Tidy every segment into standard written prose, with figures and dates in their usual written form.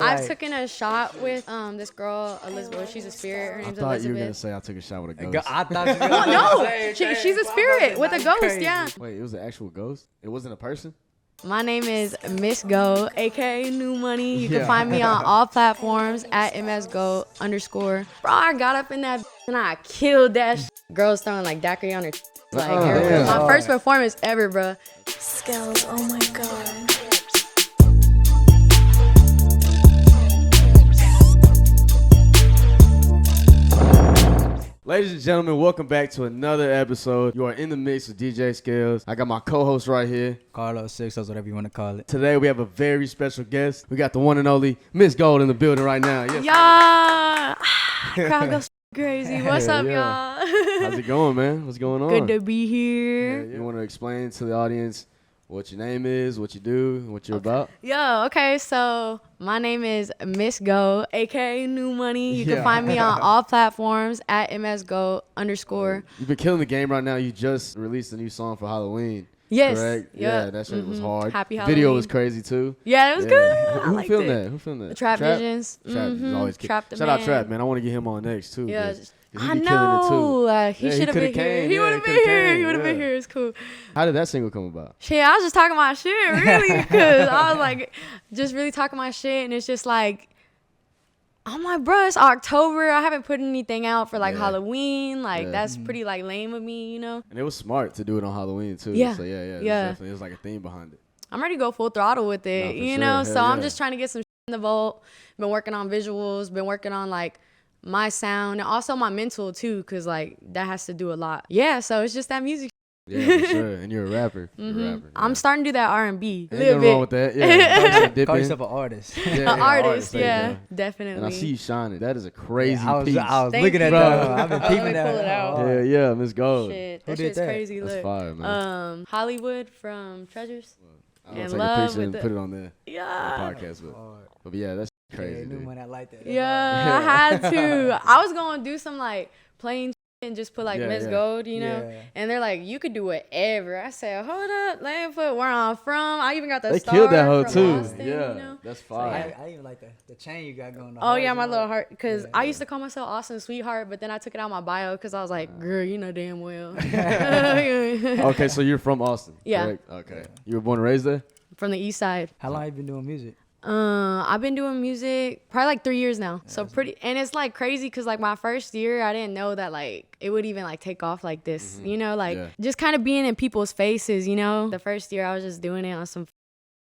I've taken a shot with this girl, Elizabeth. She's a spirit. Her name's Elizabeth. I thought you were going to say I took a shot with a ghost. I thought you were going to No, she's a spirit with a ghost, yeah. Wait, it was an actual ghost? It wasn't a person? My name is Miss Go, aka New Money. You can find me on all platforms at MSGo_. Bro, I got up in that and I killed that Girls throwing like daiquiri on her like my first performance ever, bro. Skelz, oh my god. Ladies and gentlemen, welcome back to another episode. You are in the mix with DJ Skelz. I got my co-host right here, Carlos 6, or whatever you want to call it. Today we have a very special guest. We got the one and only Miss Gold in the building right now. Yes. Yeah, crowd goes crazy. What's up, y'all? How's it going, man? What's going on? Good to be here. You want to explain to the audience what your name is, what you do, and what you're about? Okay, so my name is Miss Go, aka New Money. You can find me on all platforms at MSGo_. You've been killing the game right now. You just released a new song for Halloween. Yes. Correct? Yeah, that shit was hard. Happy Halloween. Video was crazy too. Yeah, it was good. Who filmed that? Who filmed that? Trap Visions. Trap is always Trap the Shout out Trap, man. I want to get him on next too. Yeah. I know. He should have been here. He would have been here. He would have been here. It's cool. How did that single come about? Shit, I was just talking my shit, really, because I was like, just really talking my shit, and it's just like, I'm like, bro, it's October. I haven't put anything out for like Halloween. Like that's pretty like lame of me, you know. And it was smart to do it on Halloween too. Yeah. So yeah. It was like a theme behind it. I'm ready to go full throttle with it, you know. So I'm just trying to get some shit in the vault. Been working on visuals. Been working on like my sound and also my mental too, because like that has to do a lot. Yeah, so it's just that music. Yeah, for sure. And you're a rapper. You're a rapper. I'm starting to do that R&B. Ain't nothing wrong with that. Yeah. Call yourself an artist. An artist, yeah, definitely. And I see you shining. That is a crazy piece. I was looking at that. I've been peeping at it. Out. Yeah, Miss Gold. Shit, that shit's crazy. That's look. fire, man. Hollywood from Treasures. I'll take a picture and put it on there. Yeah. The podcast, but yeah, that's crazy. New Money, I like that. Yeah, I had to. I was gonna do some like plain and just put like Miss Gold, you know. Yeah. And they're like, you could do whatever. I said, hold up, let me put where I'm from. I even got the star. They killed that hoe too. Austin, yeah, you know? that's fire. I even like the chain you got going on. Oh yeah, my little heart. Because I used to call myself Austin Sweetheart, but then I took it out of my bio because I was like, girl, you know damn well. Okay, so you're from Austin. Yeah. Correct? Okay. You were born and raised there? From the east side. How long have you been doing music? I've been doing music probably like 3 years now. So pretty, and it's like crazy because like my first year, I didn't know that like it would even like take off like this, you know, like just kind of being in people's faces, you know. The first year I was just doing it on some,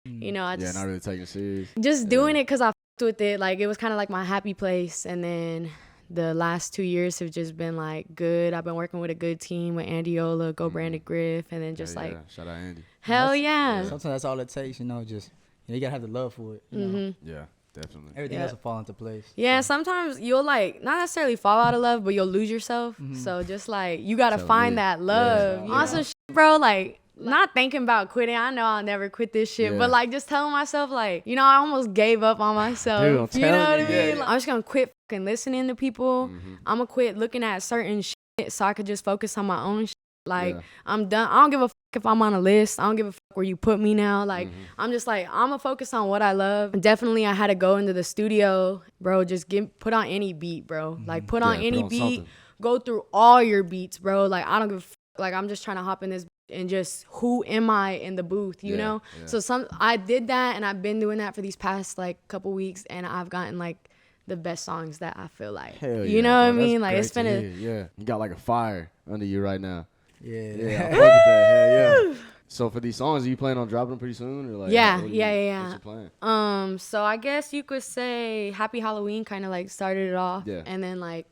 you know, I just not really taking it serious. Just doing it because I f***ed with it. Like it was kind of like my happy place. And then the last 2 years have just been like good. I've been working with a good team with Andy Ola, Go Brandon Griff, and then just like shout out Andy. Hell yeah. Sometimes that's all it takes, you know, just. You gotta have the love for it. You know? Yeah, definitely. Everything else will fall into place. Yeah, sometimes you'll like not necessarily fall out of love, but you'll lose yourself. So just like you gotta find that love. Also, bro, like not thinking about quitting. I know I'll never quit this shit, but like just telling myself like, you know, I almost gave up on myself. Dude, you know what I mean? Like, I'm just gonna quit fucking listening to people. I'm gonna quit looking at certain shit so I could just focus on my own shit. Like, I'm done. I don't give a fuck if I'm on a list. I don't give a fuck where you put me now. Like, I'm just like, I'm going to focus on what I love. Definitely, I had to go into the studio, bro. Just put on any beat, bro. Like, put on any beat. Something. Go through all your beats, bro. Like, I don't give a fuck. Like, I'm just trying to hop in this and just, who am I in the booth, you know? Yeah. So I did that, and I've been doing that for these past, like, couple weeks, and I've gotten, like, the best songs that I feel like. Hell you know what I mean? Like, it's been you got, like, a fire under you right now. Yeah. I fuck with that. Hell yeah. So for these songs, are you planning on dropping them pretty soon, or like? Yeah. What's your plan? So I guess you could say Happy Halloween kind of like started it off, and then like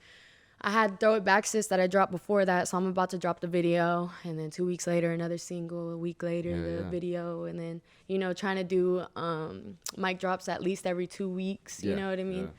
I had Throw It Back Sis that I dropped before that, so I'm about to drop the video, and then 2 weeks later another single, a week later the video, and then you know trying to do mic drops at least every 2 weeks. You know what I mean?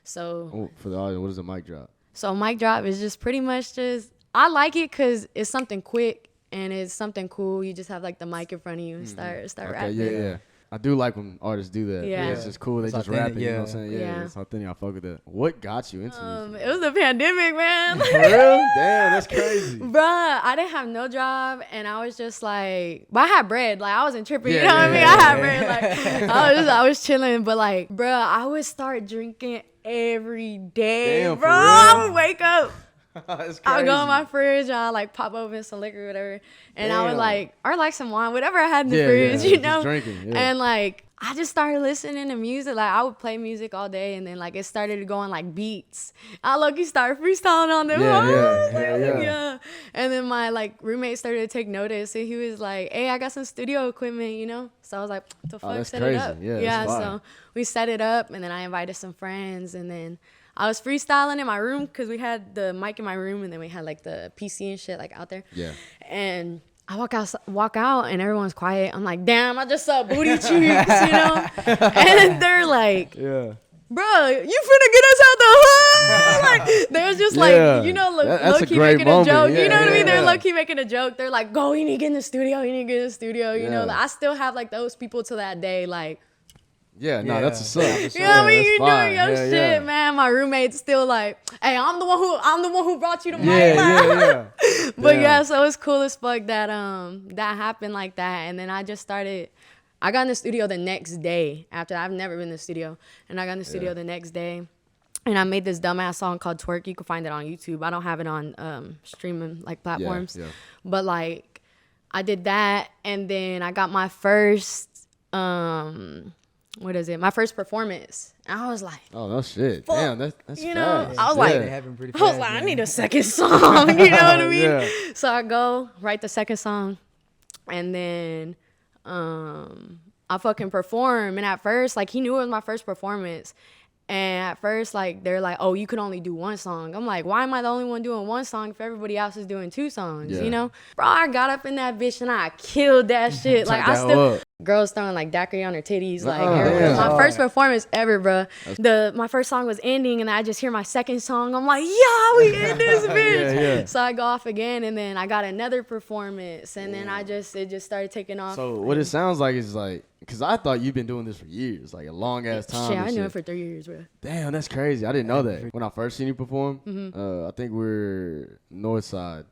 So for the audience, what is a mic drop? So mic drop is just pretty much just. I like it because it's something quick and it's something cool. You just have like the mic in front of you and start rapping. Yeah. I do like when artists do that. Yeah. It's just cool. They It's just rap it. authentic, You know what I'm yeah. saying? Yeah, Yeah. it's authentic. I fuck with that. What got you into music? It was the pandemic, man. For real? Damn, that's crazy. Bruh, I didn't have no job, and I was just like, but I had bread. Like, I wasn't tripping, you Yeah, know what I yeah, mean? yeah, I had yeah. bread. Like, I was chilling, but like, bruh, I would start drinking every day, Damn, for bro. real? I would wake up. That's crazy. I would go in my fridge, I like pop open some liquor or whatever, and I would Damn. like, or like some wine, whatever I had in the Yeah, fridge, yeah, you just know? drinking, yeah. And like, I just started listening to music. Like, I would play music all day, and then like it started going like beats. I low-key started freestyling on them. Yeah, yeah, Like, hell yeah. And then my like roommate started to take notice, and he was like, "Hey, I got some studio equipment, you know?" So I was like, "What the fuck? that's Set crazy. it up." Yeah, Yeah. that's fire. So we set it up, and then I invited some friends, and then I was freestyling in my room because we had the mic in my room, and then we had like the PC and shit like out there. Yeah. And I walk out, and everyone's quiet. I'm like, damn, I just saw booty cheeks, you know? And they're like, Yeah. bro, you finna get us out the hood? Like, they was just Yeah. like, you know, That's a low-key great making moment. a joke. Yeah, You know what I mean? yeah. They're low-key making a joke. They're like, go, you need to get in the studio. You need to get in the studio. You know, Yeah. like, I still have like those people to that day, like, Yeah, no, Yeah. that's what's up. you know what I mean? that's You fire. doing your Hell shit, yeah. man. My roommate's still like, hey, I'm the one who brought you to my Yeah, yeah, yeah. But Damn. yeah, so it's cool as fuck that that happened like that. And then I got in the studio the next day after that. I've never been in the studio. And I got in the studio the next day. And I made this dumbass song called Twerk. You can find it on YouTube. I don't have it on streaming like platforms. yeah. But like I did that, and then I got my first my first performance. And I was like, Oh, no shit. Fuck. Damn, that's You know, fast. I was It like, happened pretty I was fast, like, I man. need a second song. You know what I mean? Yeah. So I go write the second song, and then I fucking perform. And at first, like, he knew it was my first performance. And at first, like, they're like, oh, you could only do one song. I'm like, why am I the only one doing one song if everybody else is doing two songs, Yeah. you know? Bro, I got up in that bitch and I killed that shit. Like, Turn I that still, up. girls throwing, like, daiquiri on her titties. Like, Oh, everything. damn. My first performance ever, bro. My first song was ending, and I just hear my second song. I'm like, yeah, we in this bitch. yeah. So I go off again, and then I got another performance, and then it just started taking off. So what it sounds like is like, because I thought you've been doing this for years, like a long ass time. Shit, and I knew it for 3 years, bro. Damn, that's crazy. I didn't know that. When I first seen you perform, I think we're North Side.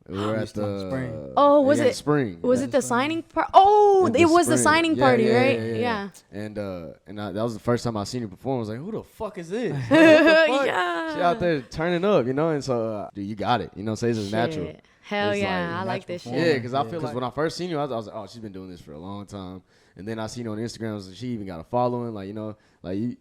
We were at the Spring. Oh, was yeah, it Spring? Was it the signing part? Oh, In it was the spring. signing Yeah, party, yeah, right? Yeah. And that was the first time I seen you perform. I was like, who the fuck is this? What the fuck? Yeah. She out there turning up, you know. And so, dude, you got it. You know, say it's just natural. Shit. Hell It's yeah, like I like this natural shit. Yeah, because I Yeah. feel like when I first seen you, I was like, oh, she's been doing this for a long time. And then I seen her on Instagram, so she even got a following. Like, you know, like you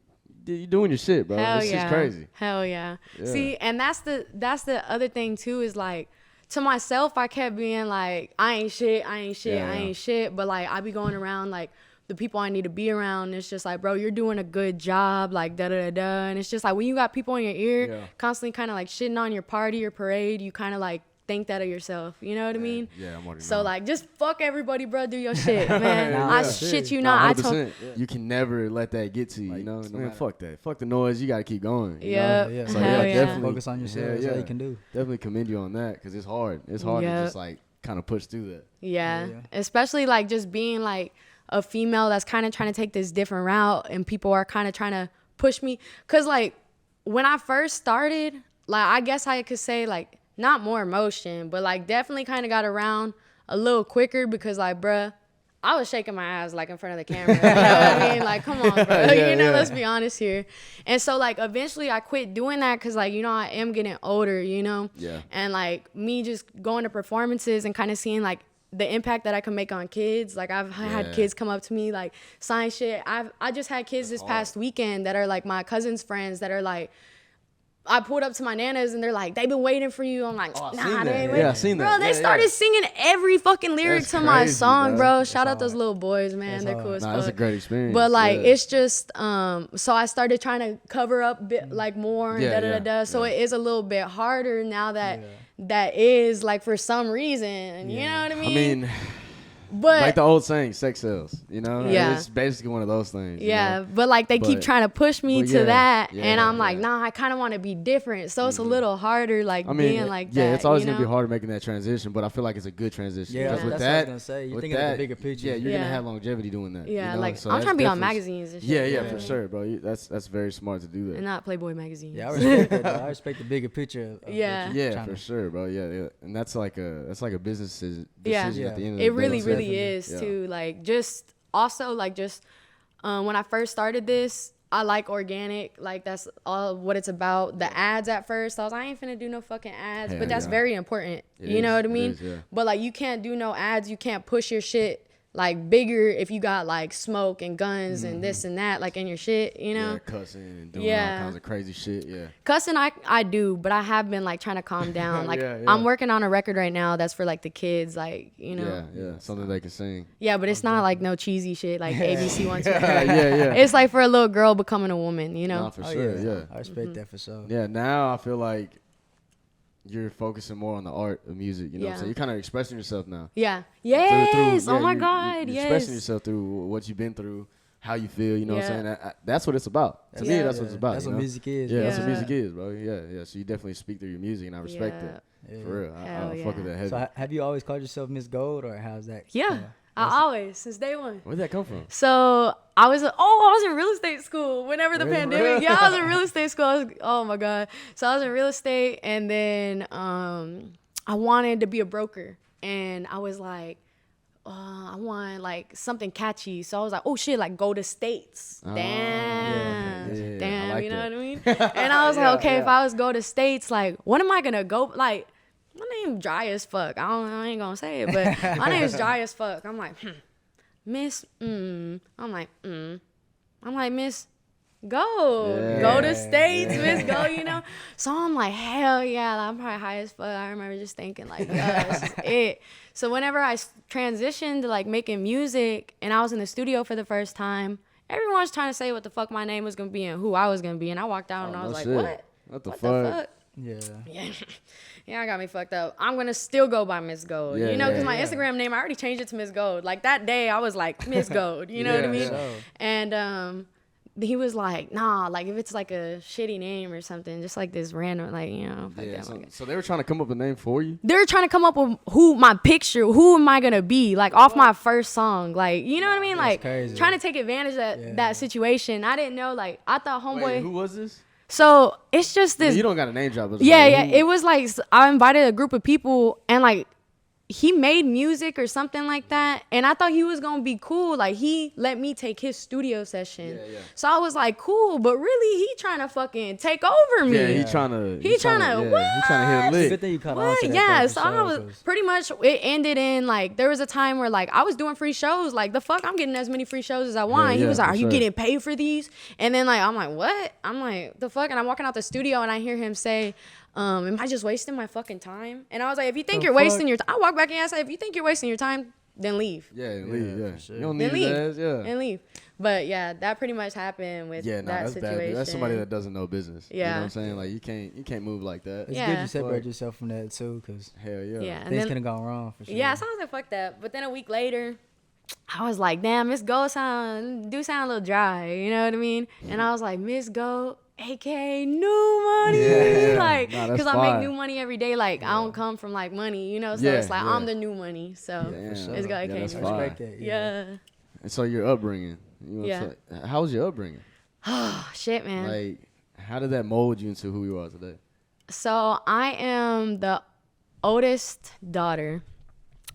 doing your shit, bro. Hell This yeah. shit's crazy. Hell yeah. Yeah. See, and that's the other thing too, is like, to myself, I kept being like, I ain't shit. But like, I be going around like the people I need to be around. It's just like, bro, you're doing a good job, like da da da da. And it's just like, when you got people in your ear Yeah. constantly kind of like shitting on your party or parade, you kind of like think that of yourself. You know what I mean? Yeah, I'm already So know. like, just fuck everybody, bro. Do your shit, man. Yeah, I yeah. shit you Nah, not. I told. 100%. You can never let that get to you, you know? Man, matter. fuck that. Fuck the noise. You got to keep going. You Yep. know? Yeah, So, Hell yeah. definitely. Focus on yourself. Yeah, That's all yeah. you can do. Definitely commend you on that because it's hard. It's hard to Yep. just like kind of push through that. Yeah. Yeah. Especially like just being like a female that's kind of trying to take this different route, and people are kind of trying to push me. Cause like when I first started, like, I guess I could say like not more emotion, but like definitely kind of got around a little quicker because like, bruh, I was shaking my ass like in front of the camera. You know what I mean? Like, come on, bro. Yeah, you know, yeah. let's be honest here. And so like eventually I quit doing that because like, you know, I am getting older, you know? Yeah. And like me just going to performances and kind of seeing like the impact that I can make on kids. Like I've had Yeah. kids come up to me like sign shit. I just had kids this past weekend that are like my cousin's friends that are like, I pulled up to my nana's and they're like, they've been waiting for you. I'm like, Oh, I nah, seen they that. ain't Yeah, waiting. I seen Bro, that. they Yeah, started yeah. singing every fucking lyric That's to my crazy, song, bro. bro. Shout out those little boys, man. That's They're hard. cool as Nah, fuck. that's a great experience. But like, yeah. it's just, so I started trying to cover up bit like more and Yeah, da da da yeah, da. So yeah. it is a little bit harder now that that is like for some reason. You know what I mean? I mean, But like the old saying, sex sells. You know, Yeah. it's basically one of those things. yeah, you know? but like they keep But- trying to push me but to yeah, that, yeah, and I'm like, yeah. nah, I kind of want to be different. So it's a little harder, like I mean, being like yeah, that. it's always you gonna be know? harder making that transition, but I feel like it's a good transition. Yeah, because Yeah. with that's what I was that, gonna say. You're with thinking of that, the bigger picture. Yeah, you're Yeah. gonna have longevity doing that. Yeah, you know? like So I'm that's trying to be on definitely- magazines and shit. Yeah, you yeah, know? for sure, bro. That's very smart to do that. And not Playboy magazine. Yeah, I respect that. Though. I respect the bigger picture. Of what Yeah. you're Yeah, trying for to- sure, bro. Yeah, and that's like a business decision Yeah. at the end of the It day. really, Most really definitely. is Yeah. too. Like just also like just when I first started this, I like organic. Like that's all what it's about. The ads at first, I was like, I ain't finna do no fucking ads, Hell but that's yeah. very important. It You know is, what I it mean? is, yeah. But like you can't do no ads. You can't push your shit like bigger if you got like smoke and guns and this and that like in your shit. You know? Yeah, cussing and doing Yeah. all kinds of crazy shit. Yeah. Cussing, I do, but I have been like trying to calm down. Like Yeah, yeah. I'm working on a record right now that's for like the kids, like you know. Yeah, something they can sing. Yeah, but it's not like no cheesy shit like ABC wants to. yeah. It's like for a little girl becoming a woman, you know. Nah, for Oh, sure. yeah. Yeah. I respect that for sure. Yeah, now I feel like you're focusing more on the art of music. You know what I'm Yeah. saying? You're kind of expressing yourself now. Yeah. Through- Yes. yeah, Oh my you're God. You're Yes. expressing yourself through what you've been through, how you feel. You know what I'm Yeah. saying? That's what it's about. To me, Yeah. that's what it's about. That's you what know? music is. Yeah, man. that's what Yeah. music is, bro. Yeah. So you definitely speak through your music, and I respect Yeah. that. Yeah. For real. I Hell fuck with yeah. that heavy. So have you always called yourself Miss Gold, or how's that? Yeah. I always since day one. Where'd that come from? So I was in real estate school whenever the Really? pandemic. Yeah, I was in real estate school. Oh my God. So I was in real estate, and then I wanted to be a broker, and I was like, I want like something catchy. So I was like, oh shit, like go to States. Oh, Damn. yeah, I Damn, like you know that. what I mean? And I was like, okay, if I was go to States, like, what am I gonna go like? My name dry as fuck. I ain't gonna say it, but my name is dry as fuck. I'm like, Miss, I'm like, I'm like, Miss, go Yeah. to States, Miss, go, you know? So I'm like, hell yeah, I'm probably high as fuck. I remember just thinking like, yeah, this is it. So whenever I transitioned to like making music and I was in the studio for the first time, everyone was trying to say what the fuck my name was gonna be and who I was gonna be. And I walked out and I no was like, shit. what? What the What fuck? the fuck? Yeah. Yeah. Yeah, I got me fucked up. I'm gonna still go by Miss Gold. Yeah, you know, because yeah, my yeah. Instagram name, I already changed it to Miss Gold. Like that day, I was like Miss Gold. You know what I Yeah, mean? yeah. And he was like, nah, like if it's like a shitty name or something, just like this random, like, you know, fuck Yeah, that. so they were trying to come up with a name for you? They're trying to come up with who am I gonna be, like off my first song, like, you know what I mean? Like crazy. trying to take advantage of that situation. I didn't know, like I thought homeboy. Wait, who was this? So it's just I mean, this. you don't got a name drop. But Yeah, like, yeah. who- It was like I invited a group of people, and like he made music or something like that, and I thought he was gonna be cool. Like he let me take his studio session. Yeah. So I was like, cool, but really he trying to fucking take over me. Yeah, he trying to. He tryna- He what? trying to hit a It's a lick. good thing you caught on What? to that. Yeah, though, so for I sure, was 'cause- pretty much. It ended in like there was a time where like I was doing free shows. Like the fuck, I'm getting as many free shows as I want. He yeah, was like, for "Are you sure. getting paid for these?" And then like I'm like, "What?" I'm like, "The fuck?" And I'm walking out the studio and I hear him say, "Am I just wasting my fucking time?" And I was like, "If you think The you're wasting fuck? your time," I walk back in and I said, "If you think you're wasting your time, then leave." Yeah, leave. Yeah, for sure. you don't Then need leave. his ass. Yeah. And leave. But yeah, that pretty much happened with Yeah, nah, that that's situation. bad. That's somebody that doesn't know business. You know Yeah. what I'm saying? Like you can't move like that. It's Yeah. good you separate Fuck. yourself from that too, because Hell yeah. Yeah, and things then, could have gone wrong for sure. yeah, so I was like, fuck that. But then a week later, I was like, damn, Miss Gold sound a little dry, you know what I mean? And I was like, Miss Gold, aka new money, Yeah. like, Nah, that's because I fire. make new money every day. Like, I don't come from like money, you know. So Yeah, it's like yeah. I'm the new money. So Damn. sure. it's got Yeah, okay. that's I fire. respect that. Yeah. And so your upbringing. You know Yeah. what I'm saying? How was your upbringing? Oh shit, man. Like, how did that mold you into who you are today? So I am the oldest daughter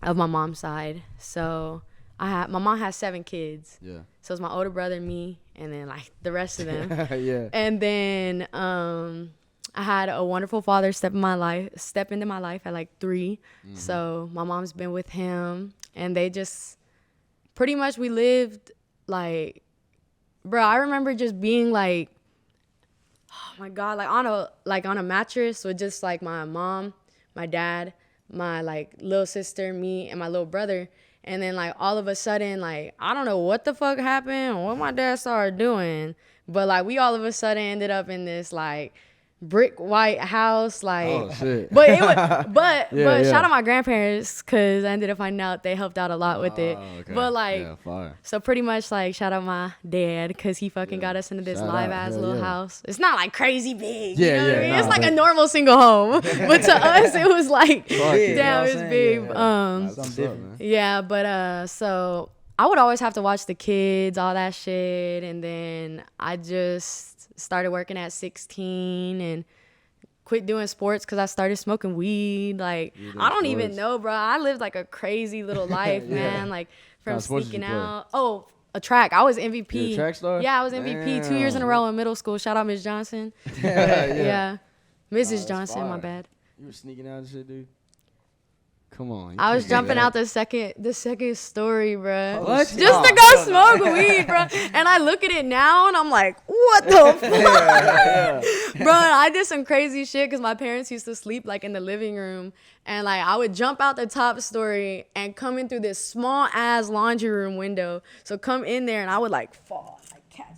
of my mom's side. So my mom has 7 kids. Yeah. So it's my older brother, me, and then like the rest of them. yeah. And then I had a wonderful father step into my life at like 3. So my mom's been with him, and they just pretty much we lived like, bro. I remember just being like, oh my god, like on a mattress with just like my mom, my dad, my like little sister, me, and my little brother. And then like all of a sudden, like I don't know what the fuck happened or what my dad started doing, but like we all of a sudden ended up in this like brick white house, like. Oh shit. But it was, but Yeah. shout out my grandparents because I ended up finding out they helped out a lot with it. Okay. But like, yeah, fire. so pretty much like shout out my dad because he fucking got us into this Shout live out. ass Hell little yeah. house. It's not like crazy big. Yeah, you know what I yeah, mean? nah, It's like a but- normal single home, but to us it was like, Big, damn, you know what it's I'm big. saying? Yeah. That's Something what's up, different. man. Yeah, but so I would always have to watch the kids, all that shit, and then I just started working at 16 and quit doing sports because I started smoking weed. Like You I doing don't even sports. know, bro. I lived like a crazy little life, Yeah. man. Like from Kind of sports did you sneaking play? out. Oh, a track. I was MVP. You a track star? Yeah, I was MVP 2 years in a Damn. row in middle school. Shout out Miss Johnson. yeah. Yeah, Mrs. that's Johnson. My fire. bad. You were sneaking out and shit, dude. Come on. you I was can't do jumping that. out the second story, bruh. What? Just to go smoke weed, bro. And I look at it now and I'm like, what the fuck? Bro, I did some crazy shit because my parents used to sleep like in the living room. And like I would jump out the top story and come in through this small ass laundry room window. So come in there and I would like fall, like catch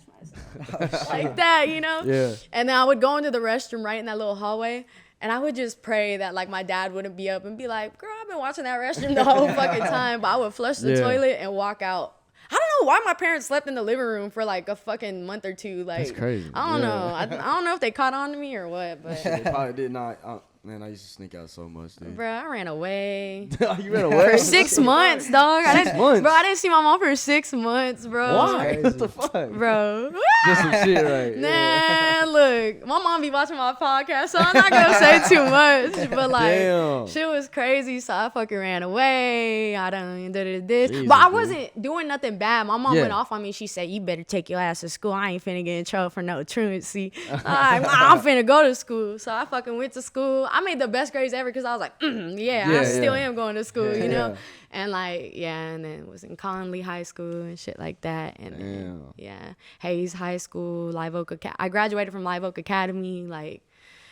myself. Like that, you know? Yeah. And then I would go into the restroom right in that little hallway. And I would just pray that like my dad wouldn't be up and be like, girl, I've been watching that restroom the whole fucking time. But I would flush the Yeah. toilet and walk out. I don't know why my parents slept in the living room for like a fucking month or two. Like, That's crazy. I don't Yeah. know. I don't know if they caught on to me or what, but They probably did not. Man, I used to sneak out so much, dude. bro, I ran away. You ran away? For 6 months, dog. I didn't, months? Bro, I didn't see my mom for 6 months, bro. Why? Crazy. What the fuck? Bro. Just some shit, right? Nah, look, my mom be watching my podcast, so I'm not gonna say too much. But like, Damn. shit was crazy, so I fucking ran away. I done did this, Jesus, but I dude. wasn't doing nothing bad. My mom Yeah. went off on me. She said, "You better take your ass to school. I ain't finna get in trouble for no truancy. I'm finna go to school." So I fucking went to school. I made the best grades ever because I was like, yeah, Yeah, I still yeah. am going to school, you know. Yeah. And like, yeah, and then was in Conley High School and shit like that. And then, Damn. yeah, Hayes High School, Live Oak Academy. I graduated from Live Oak Academy. Like,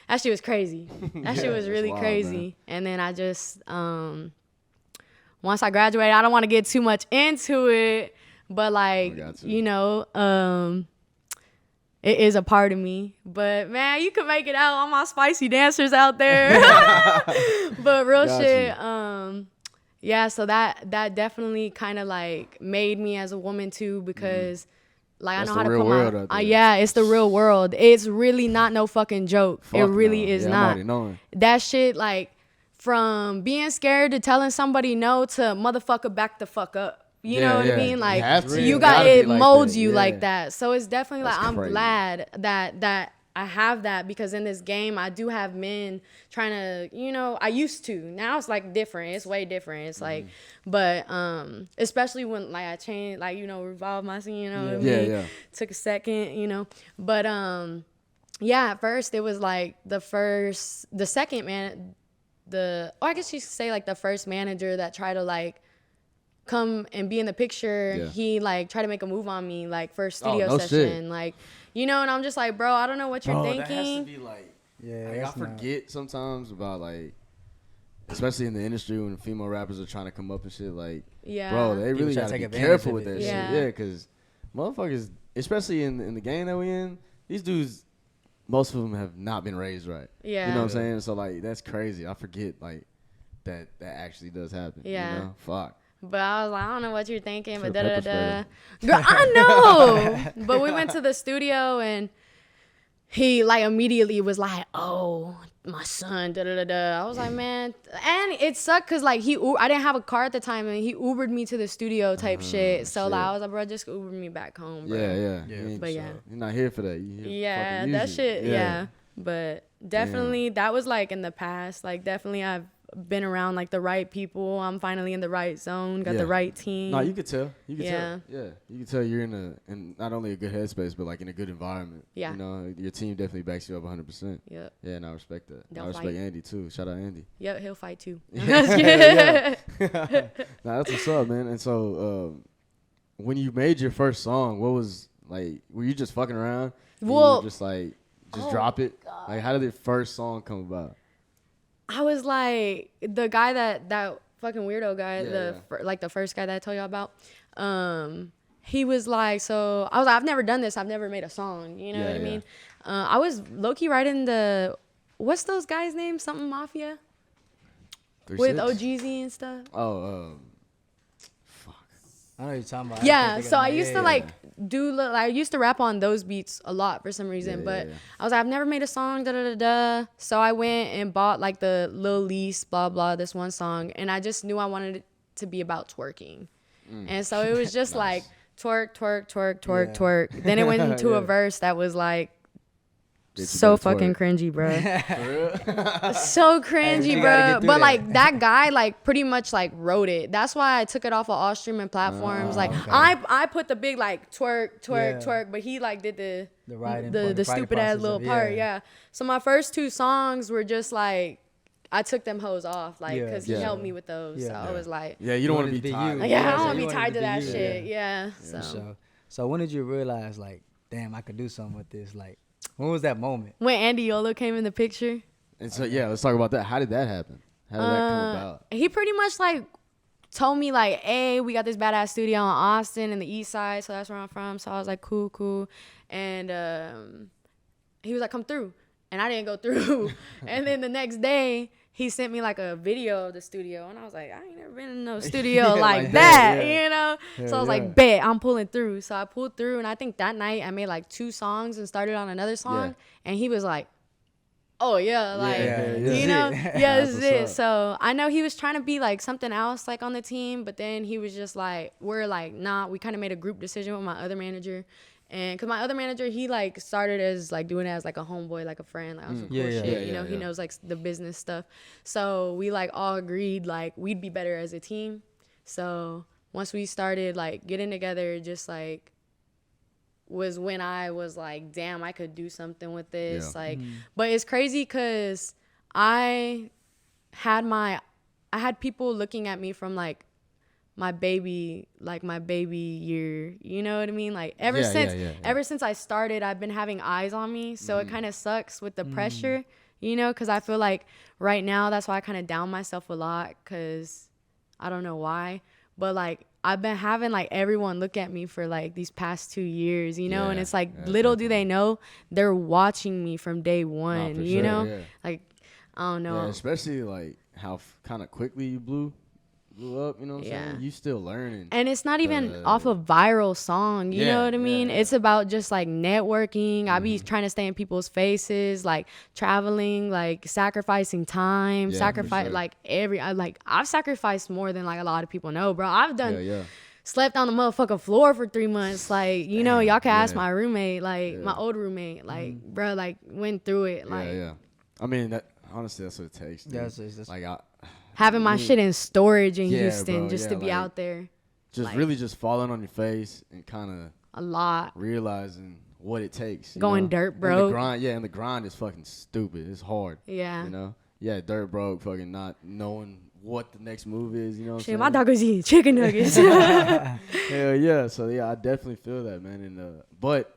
that shit was crazy. That shit was that's really wild, crazy. man. And then I just, once I graduated, I don't want to get too much into it, but like, got to. you know, it is a part of me. But man, you can make it out, all my spicy dancers out there. But real Got shit, yeah, so that definitely kind of like made me as a woman too, because like That's I know how the to real put world my out there. yeah, it's the real world. It's really not no fucking joke. Fuck it really no. is Yeah, I'm not. already knowing. That shit, like, from being scared to telling somebody no to motherfucker back the fuck up. You Yeah, know what yeah. I mean? You Like, have to. you It got gotta it be like molds that, you yeah. like that. So it's definitely That's like I'm crazy. glad that I have that, because in this game I do have men trying to, you know, I used to. Now it's like different. It's way different. It's like, but especially when like I changed, like, you know, revolved my scene, you know what I Yeah, mean? yeah. Took a second, you know. But yeah, at first it was like the second man, I guess you could say like the first manager that tried to like come and be in the picture. Yeah. He like tried to make a move on me, like for a studio no session, shit. like, you know. And I'm just like, bro, I don't know what you're Bro, that has to thinking. be like, Yeah, like I that's not- forget sometimes about like, especially in the industry when female rappers are trying to come up and shit. Like, Yeah. bro, they People really try to gotta take be advantage careful of with it. that Yeah. shit. Yeah, because motherfuckers, especially in the game that we in, these dudes, most of them have not been raised right. Yeah. You know what I'm saying? So like, that's crazy. I forget like that actually does happen. Yeah. You know? Fuck. But I was like, I don't know what you're thinking, but Should've da-da-da. pepper Girl, I know. But we went to the studio and he like immediately was like, oh, my son, da-da-da-da. I was like, man. And it sucked because like I didn't have a car at the time, and he Ubered me to the studio type shit. So like, shit. I was like, bro, just Uber me back home, bro. Yeah, yeah. Yeah, You ain't- But yeah. You're not here for that. You here to Yeah, fucking that use it. shit, yeah. But definitely that was like in the past. Like definitely I've been around like the right people. I'm finally in the right zone, got Yeah. the right team. No, you could tell. You could Yeah. tell. Yeah, you can tell you're in not only a good headspace, but like in a good environment. Yeah. You know, your team definitely backs you up 100%. Yep. Yeah, and I respect that. They'll I respect fight. Andy too. Shout out Andy. Yep, he'll fight too. Yeah. Nah, that's what's up, man. And so, when you made your first song, what was like? Were you just fucking around? And you Well- were just like, Oh drop it. Like, how did the first song come about? I was like the guy that fucking weirdo guy, Yeah, like the first guy that I told y'all about. he was like, so I was like, I've never done this. I've never made a song. You know what I mean? I was low-key writing what's those guys' names? Something Mafia? With OGZ and stuff. Oh, fuck. I know what you're talking about. Yeah, so I used to I used to rap on those beats a lot for some reason, but I was like, I've never made a song, da da da da. So I went and bought like the Lil Lease, blah blah, this one song, and I just knew I wanted it to be about twerking, and so it was just like twerk, twerk, twerk, twerk, twerk. Then it went into a verse that was like so fucking cringy, bro. So cringy, bro. But like that guy like pretty much like wrote it. That's why I took it off of all streaming platforms. Like I put the big like twerk, twerk, twerk, but he like did the stupid ass little part. Yeah. So my first 2 songs were just like I took them hoes off, like, because he helped me with those. So I was like, you don't want to be tied. I don't want to be tied to that shit. Yeah. So when did you realize, like, damn, I could do something with this? Like, when was that moment? When Andy Yolo came in the picture. And so, let's talk about that. How did that happen? How did that come about? He pretty much, like, told me, like, hey, we got this badass studio in Austin in the east side, so that's where I'm from. So I was like, cool. And he was like, come through. And I didn't go through. And then the next day, he sent me like a video of the studio. And I was like, I ain't never been in no studio like that, you know? So I was like, bet, I'm pulling through. So I pulled through. And I think that night I made like 2 songs and started on another song. And he was like, oh, yeah, like, you know? Yeah, this is it. So I know he was trying to be like something else like on the team. But then he was just like, we're like, nah, we kind of made a group decision with my other manager. And because my other manager, he like started as like doing it as like a homeboy, like a friend, like on some cool shit, you know, he knows like the business stuff. So we like all agreed like we'd be better as a team. So once we started like getting together, just like was when I was like, damn, I could do something with this. Like, but it's crazy because I had people looking at me from like my baby year, you know what I mean? Like ever since I started, I've been having eyes on me. So it kind of sucks with the pressure, you know, because I feel like right now, that's why I kind of down myself a lot, because I don't know why. But like I've been having like everyone look at me for like these past 2 years, you know, and it's like little do they know they're watching me from day one, you know? Yeah. Like, I don't know. Yeah, especially like how kind of quickly you blew up, you know what I'm saying? You still learning. And it's not even off a viral song, you know what I mean? It's about just like networking. I be trying to stay in people's faces, like traveling, like sacrificing time, like I've sacrificed more than like a lot of people know, bro. I've done slept on the motherfucking floor for 3 months, like, you know, y'all can ask my roommate, like my old roommate, like, bro, like went through it, like I mean, honestly, that's what it takes. That's like having my shit in storage in Houston, bro, just to be out there. Just like, really just falling on your face and kind of a lot realizing what it takes. Going dirt broke. And the grind, and the grind is fucking stupid. It's hard. Yeah. You know? Yeah, dirt broke, fucking not knowing what the next move is, you know what I'm saying? My dog was eating chicken nuggets. Hell yeah. So yeah, I definitely feel that, man. And but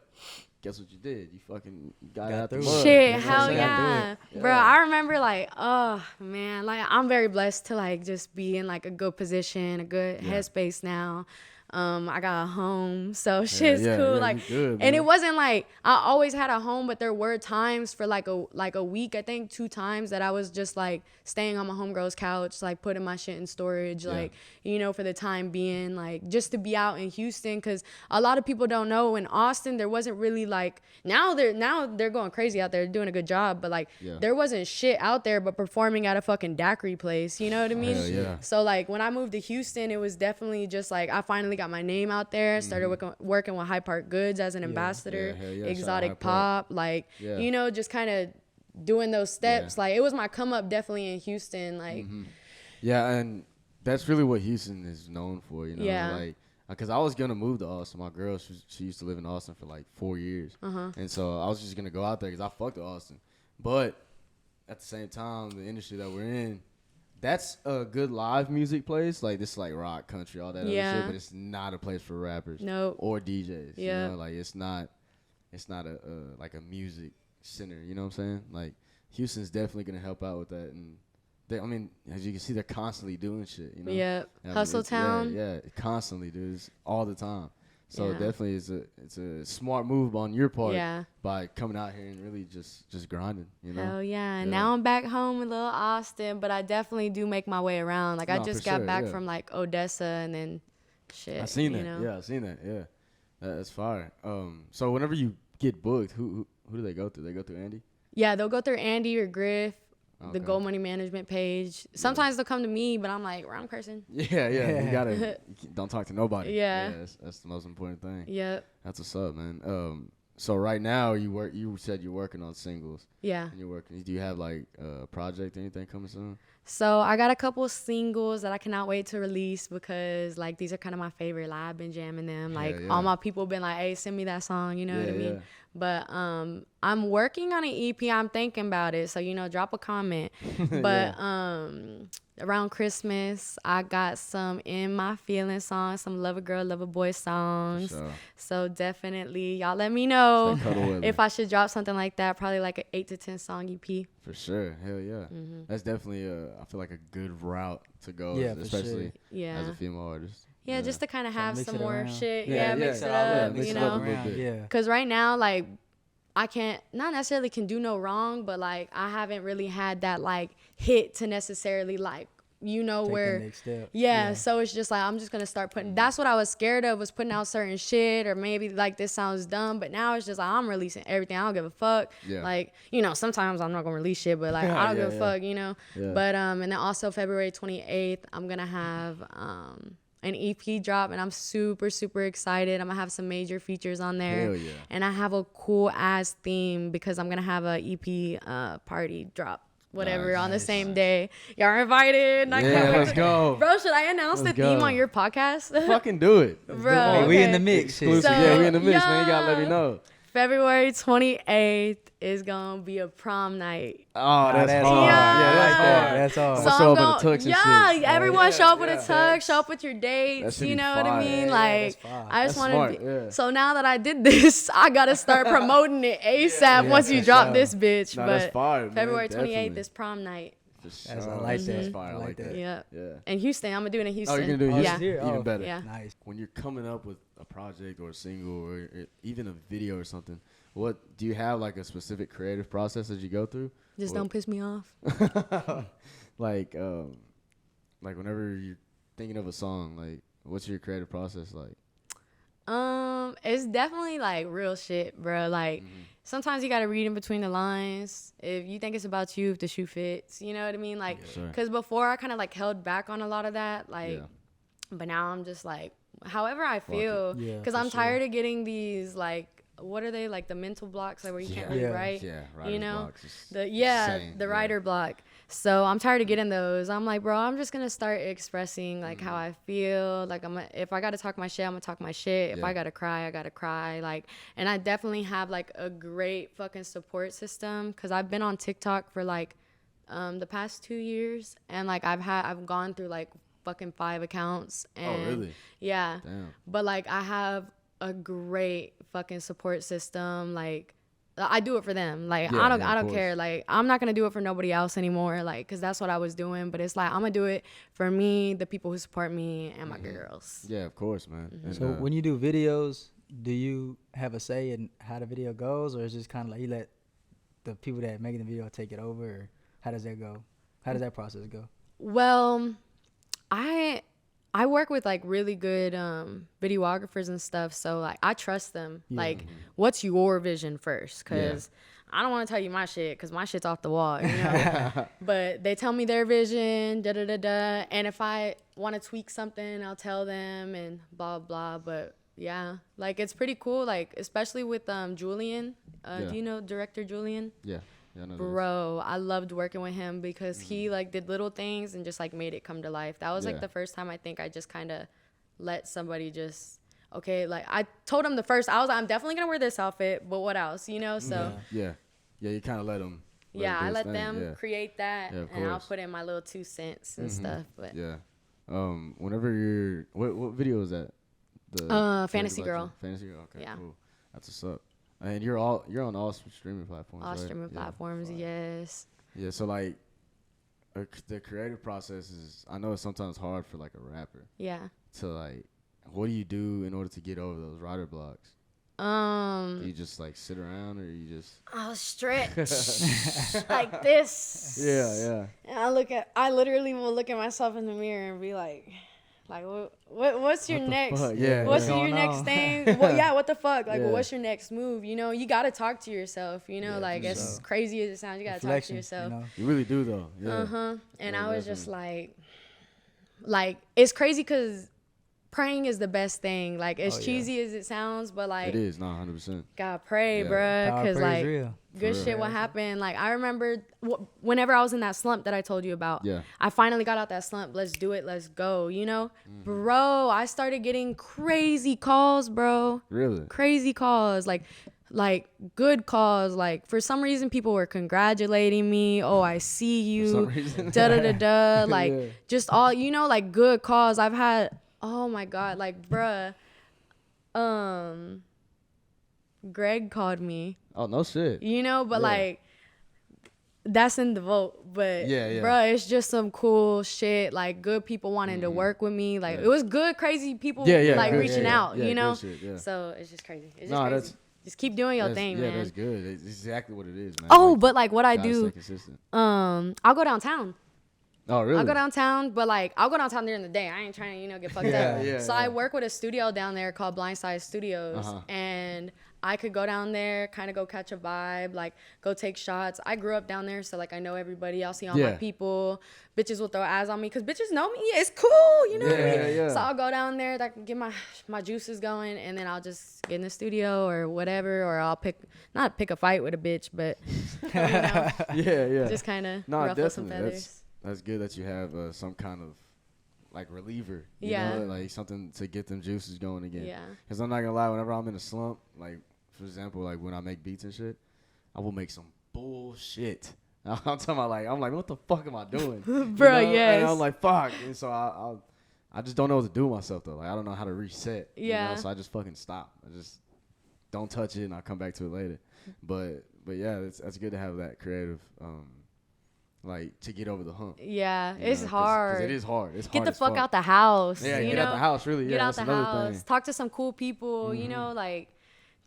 guess what you did? You fucking got out through it. Shit, hell yeah. Bro, I remember like, oh man, like I'm very blessed to like just be in like a good position, a good headspace now. I got a home, so shit's cool. Like, good, and it wasn't like I always had a home, but there were times for like a week, I think 2 times that I was just like staying on my homegirl's couch, like putting my shit in storage, like, you know, for the time being, like just to be out in Houston, because a lot of people don't know in Austin there wasn't really like now they're going crazy out there, doing a good job, but like there wasn't shit out there but performing at a fucking daiquiri place, you know what I mean? So like when I moved to Houston, it was definitely just like I finally got my name out there, started working with High Park Goods as an ambassador, Exotic Pop, like, you know, just kind of doing those steps. Like, it was my come up definitely in Houston. Like, yeah, and that's really what Houston is known for, you know? Like, because I was going to move to Austin. My girl, she used to live in Austin for like 4 years. And so I was just going to go out there because I fucked with Austin. But at the same time, the industry that we're in, that's a good live music place. Like, this like rock, country, all that other shit. But it's not a place for rappers or DJs. You know, like it's not a like a music center. You know what I'm saying? Like, Houston's definitely gonna help out with that. And I mean, as you can see, they're constantly doing shit. You know? Hustle Town. Yeah, constantly, dude. It's all the time. So definitely it's a smart move on your part by coming out here and really just grinding, you know? Hell yeah. And now I'm back home in Little Austin, but I definitely do make my way around. Like, I just got back from, like, Odessa and then shit. I seen that. Know? Yeah, I seen that. Yeah. That's fire. So whenever you get booked, who do they go through? They go through Andy? Yeah, they'll go through Andy or Griff. The Gold Money Management page. Sometimes they'll come to me, but I'm like, wrong person. Yeah. You gotta don't talk to nobody. Yeah. That's the most important thing. Yep. That's what's up, man. So right now you said you're working on singles. Yeah. And you're working. Do you have like a project or anything coming soon? So I got a couple of singles that I cannot wait to release because like these are kind of my favorite. Like, I've been jamming them. Like all my people been like, hey, send me that song. You know what I mean? Yeah. But I'm working on an EP. I'm thinking about it. So, drop a comment. But around Christmas, I got some In My Feelings songs, some Love a Girl, Love a Boy songs. Sure. So definitely, y'all let me know if I should drop something like that. Probably like an 8 to 10 song EP. For sure. Hell yeah. Mm-hmm. That's definitely, I feel like a good route to go, especially as a female artist. Yeah, just to kind of have some more shit. Mix it up, Because right now, like, I can't, not necessarily can do no wrong, but, like, I haven't really had that, like, hit to necessarily, like, take where. The next step. Yeah, so it's just like, I'm just going to start putting, that's what I was scared of, was putting out certain shit, or maybe, like, this sounds dumb, but now it's just like, I'm releasing everything. I don't give a fuck. Yeah. Like, sometimes I'm not going to release shit, but, like, I don't give a fuck, Yeah. But, and then also February 28th, I'm going to have, an EP drop, and I'm super, super excited. I'm going to have some major features on there. Hell yeah. And I have a cool-ass theme because I'm going to have a EP party drop, whatever, on the same day. Y'all are invited. Let's go. Bro, should I announce the theme on your podcast? Fucking do it. Bro, hey, we in the mix. So, we in the mix, man. You got to let me know. February 28th is going to be a prom night. Oh, that's hard. Yeah, that's hard. That's hard. So show up with a tux and shit. Everyone show up with a tux, show up with your dates, you know what I mean? Like, I just want to so now that I did this, I got to start promoting it ASAP once you drop this bitch. No, but that's fire, February 28th is prom night. I like that. That's fire. I like that. Yeah. In Houston. I'm going to do it in Houston. Oh, you're going to do it in Houston? Yeah. Even better. Yeah. Nice. When you're coming up with a project or a single or even a video or something, what do you have like a specific creative process that you go through? Just don't piss me off. like whenever you're thinking of a song, like what's your creative process like? It's definitely like real shit, bro. Like sometimes you gotta read in between the lines. If you think it's about you, if the shoe fits, you know what I mean? Like, cause before I kind of like held back on a lot of that, like, but now I'm just like, however I feel, cause I'm tired of getting these like. What are they, like the mental blocks, like where you can't really write? Yeah, writer blocks. The writer block. So I'm tired of getting those. I'm like, bro, I'm just gonna start expressing like how I feel. Like if I gotta talk my shit, I'm gonna talk my shit. If I gotta cry, I gotta cry. Like, and I definitely have like a great fucking support system because I've been on TikTok for like the past 2 years, and like I've gone through like fucking 5 accounts. And, oh really? Yeah. Damn. But like I have a great fucking support system. Like I do it for them. Like I don't care. Like I'm not gonna do it for nobody else anymore. Like because that's what I was doing. But it's like I'm gonna do it for me, the people who support me, and my girls. Yeah, of course, man. And, so when you do videos, do you have a say in how the video goes, or is it just kind of like you let the people that making the video take it over? Or how does that go? How does that process go? Well, I work with like really good videographers and stuff, so like I trust them. Like, what's your vision first? Because I don't want to tell you my shit because my shit's off the wall, you know. But they tell me their vision, and if I want to tweak something, I'll tell them and blah blah. But yeah, like it's pretty cool. Like especially with Julian. Do you know director Julian? Yeah. Bro, I loved working with him because he like did little things and just like made it come to life. That was like the first time I think I just kind of let somebody just like I told him I was like, I'm definitely gonna wear this outfit, but what else, you know? So yeah, you kind of let them. I let them create that, and I'll put in my little 2 cents and stuff. But whenever you're what video is that? The Fantasy Girl. Fantasy Girl. Okay, cool. That's what's up. And you're on all streaming platforms. All right? streaming platforms, yes. Yeah, so like the creative process is, I know it's sometimes hard for like a rapper. Yeah. To like what do you do in order to get over those writer blocks? Do you just like sit around, or you just? I'll stretch like this. Yeah. And I literally will look at myself in the mirror and be like what's your next? Yeah. What's yeah. your next thing? What the fuck? Like, what's your next move? You know, you gotta talk to yourself. You know, like as crazy as it sounds, you gotta talk to yourself. You really do though. Yeah. And I was just like it's crazy because praying is the best thing. Like as cheesy as it sounds, but like it is not 100%. Gotta pray, bruh, because like good shit will happen. Like I remember whenever I was in that slump that I told you about. Yeah. I finally got out that slump. Let's do it. Let's go. You know, bro. I started getting crazy calls, bro. Really? Crazy calls, like good calls. Like for some reason, people were congratulating me. Oh, I see you. For some reason. Da da da da. Like just all like good calls. I've had. Oh my God, like bruh. Greg called me. Oh no shit. You know, but like that's in the vote. But bruh, it's just some cool shit. Like good people wanting to work with me. Like it was good, crazy people like reaching out, you know? Shit, So it's just crazy. It's just crazy. Just keep doing your thing, man. Yeah, that's good. It's exactly what it is, man. Oh, like, but like what I do, stay consistent. I'll go downtown. Oh, really? I'll go downtown, but like I'll go downtown during the day. I ain't trying to, get fucked up. So I work with a studio down there called Blindside Studios, and I could go down there, kind of go catch a vibe, like go take shots. I grew up down there, so like I know everybody. I'll see all my people. Bitches will throw ads on me because bitches know me. It's cool, you know what I mean? Yeah. So I'll go down there, like get my juices going, and then I'll just get in the studio or whatever, or I'll not pick a fight with a bitch, but just kind of ruffle some feathers. That's good that you have some kind of like reliever, you know, like something to get them juices going again. Yeah. Because I'm not gonna lie, whenever I'm in a slump, like for example, like when I make beats and shit, I will make some bullshit. I'm talking about I'm like, what the fuck am I doing, bro? Yes. And I'm like, fuck. And so I just don't know what to do with myself though. Like I don't know how to reset. Yeah. You know? So I just fucking stop. I just don't touch it, and I'll come back to it later. But yeah, that's good to have that creative. Like to get over the hump. Yeah, it's hard. 'Cause it is hard. It's get hard the fuck out the house. Yeah, you get know? out the house. Really, get out that's the another house. thing. Talk to some cool people. You know, like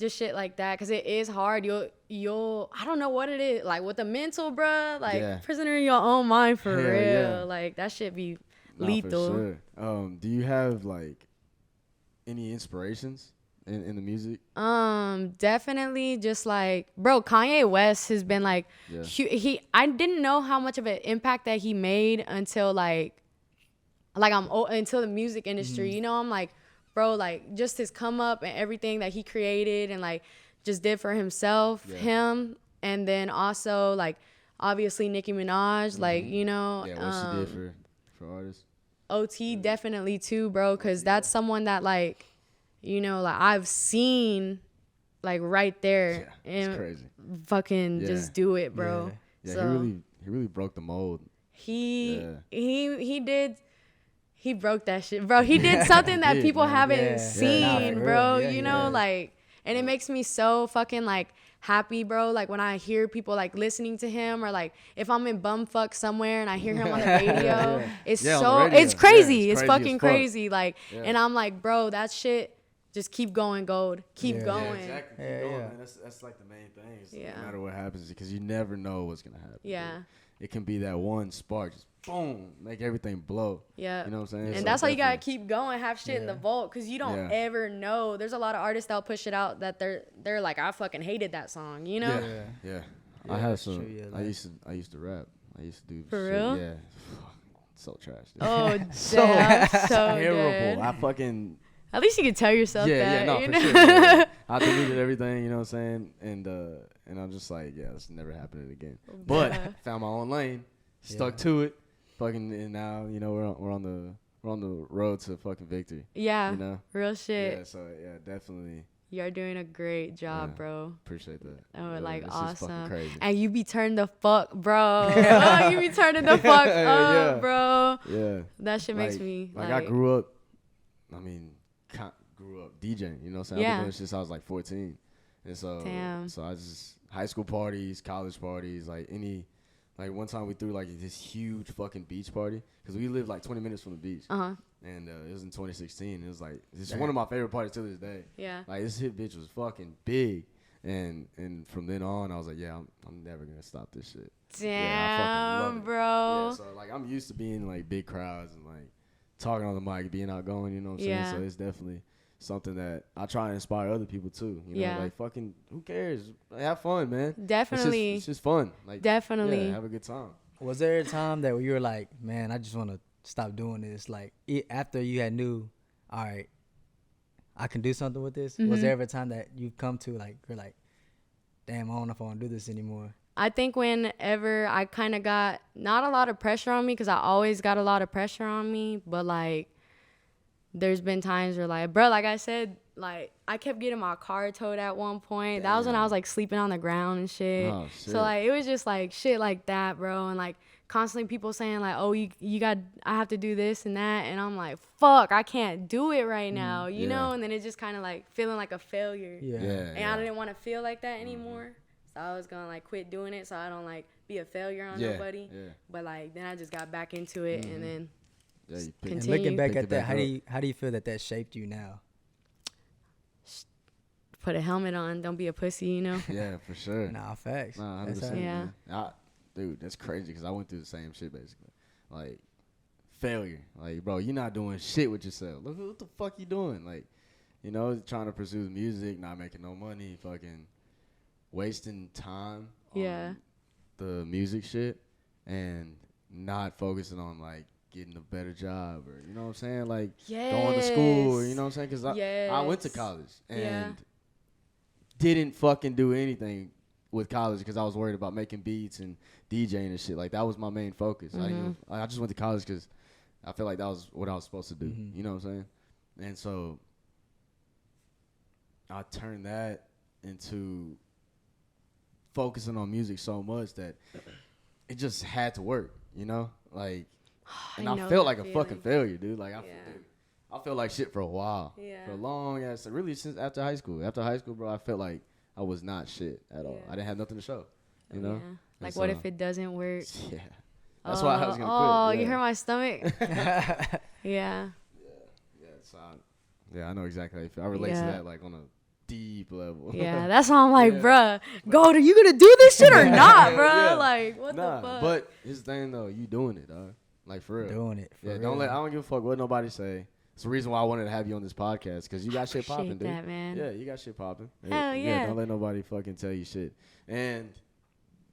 just shit like that. 'Cause it is hard. You'll. I don't know what it is. Like with the mental, bruh. Like prisoner in your own mind for real. Yeah. Like that shit be lethal. For sure. Do you have like any inspirations in the music? Definitely just like, bro, Kanye West has been like, I didn't know how much of an impact that he made until until the music industry, you know, I'm like, bro, like just his come up and everything that he created and like just did for himself, him. And then also like, obviously Nicki Minaj, like, you know, what she did for artists. OT definitely too, bro. 'Cause that's someone that like, you know, like I've seen like right there and crazy. Fucking just do it, bro. Yeah, so he really broke the mold. He broke that shit, bro. He did something that people haven't seen, bro. You know, like, and it makes me so fucking like happy, bro. Like when I hear people like listening to him, or like if I'm in bumfuck somewhere and I hear him on the radio, it's crazy. It's fucking crazy. Like, and I'm like, bro, that shit. Just keep going, gold. Keep going. Yeah, exactly. Keep going, man. That's like the main thing. No matter what happens, because you never know what's gonna happen. Yeah. It can be that one spark, just boom, make everything blow. Yeah. You know what I'm saying? And so that's why you gotta keep going, have shit in the vault, because you don't ever know. There's a lot of artists that'll push it out that they're like, I fucking hated that song, you know? Yeah. I had some. I used to rap. I used to do. For shit. real? Yeah. So trash. Dude. Oh, so terrible. Dead. I fucking. At least you can tell yourself that. Yeah, no, you for know? sure. Yeah. I deleted everything, you know what I'm saying? And I'm just like, it's never happening again. But found my own lane, stuck to it, fucking, and now, you know, we're on the road to fucking victory. Yeah, you know? Real shit. Yeah, so definitely. You're doing a great job, bro. Appreciate that. Oh, like awesome. Fucking crazy. And you be turning the fuck, bro. Oh, you be turning the fuck up, bro. Yeah. That shit makes me like I grew up DJing, you know what I'm saying? I've been doing this since I was like 14. And so so I just high school parties, college parties, like one time we threw like this huge fucking beach party because we lived like 20 minutes from the beach. And it was in 2016. It was like, it's one of my favorite parties to this day. Yeah. Like, this hit bitch was fucking big. And from then on, I was like, yeah, I'm never going to stop this shit. Damn, yeah, I fucking love it. bro. Yeah, so, like, I'm used to being, like, big crowds and, like, talking on the mic, being outgoing, you know what I'm saying? So it's definitely something that I try to inspire other people, too. You know, like, fucking, who cares? Like, have fun, man. Definitely. It's just fun. Like, definitely. Yeah, have a good time. Was there a time that you were like, man, I just want to stop doing this? Like, after you had knew, all right, I can do something with this. Was there ever a time that you've come to, like, you're like, damn, I don't know if I want to do this anymore? I think whenever I kind of got not a lot of pressure on me, because I always got a lot of pressure on me, but like there's been times where like, bro, like I said, like I kept getting my car towed at one point. That was when I was like sleeping on the ground and shit. Oh, shit. So like it was just like shit like that, bro. And like constantly people saying like, oh, you got, I have to do this and that. And I'm like, fuck, I can't do it right now, you know? And then it just kind of like feeling like a failure. And I didn't want to feel like that anymore. So I was going to like quit doing it so I don't like be a failure on nobody. But like then I just got back into it and then continue. And looking back at that, how do you feel that shaped you now? Put a helmet on. Don't be a pussy, you know? Yeah, for sure. Nah, facts. Nah, 100%. Yeah. Dude, that's crazy because I went through the same shit basically. Like, failure. Like, bro, you're not doing shit with yourself. Look, what the fuck you doing? Like, you know, trying to pursue music, not making no money, fucking wasting time on the music shit and not focusing on, like, getting a better job or, you know what I'm saying? Like, going to school or, you know what I'm saying? Because I went to college and didn't fucking do anything with college because I was worried about making beats and DJing and shit. Like, that was my main focus. I just went to college because I feel like that was what I was supposed to do. You know what I'm saying? And so I turned that into focusing on music so much that it just had to work, you know? Like, and I felt like a fucking failure, dude. Like, I felt like shit for a while. For a long ass, really since after high school. After high school, bro, I felt like I was not shit at all. I didn't have nothing to show, you know? Like, what if it doesn't work? Yeah. That's why I was going to quit. Oh, you hurt my stomach? Yeah, I know exactly how you feel. I relate to that, like, on a deep level. Yeah, that's why I'm like, bruh, are you going to do this shit or not, bruh? Like, what the fuck? But here's the thing, though. You doing it, dog. Like, for real. Doing it. For real. I don't give a fuck what nobody say. It's the reason why I wanted to have you on this podcast, because you got shit popping, dude. That, man. Yeah, you got shit popping. Hell yeah. Don't let nobody fucking tell you shit. And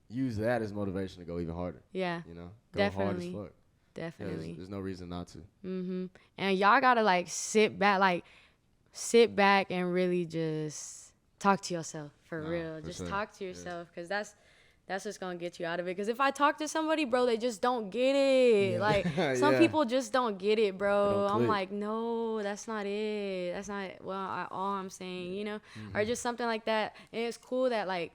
use that as motivation to go even harder. Yeah. You know? Go definitely. hard as fuck. Definitely. Yeah, there's no reason not to. And y'all gotta like sit back and really just talk to yourself for real. Just talk to yourself, because that's just gonna get you out of it. Because if I talk to somebody, bro, they just don't get it. Like some people just don't get it, bro. I'm like, no, that's not it. That's not all I'm saying, you know, or just something like that. And it's cool that like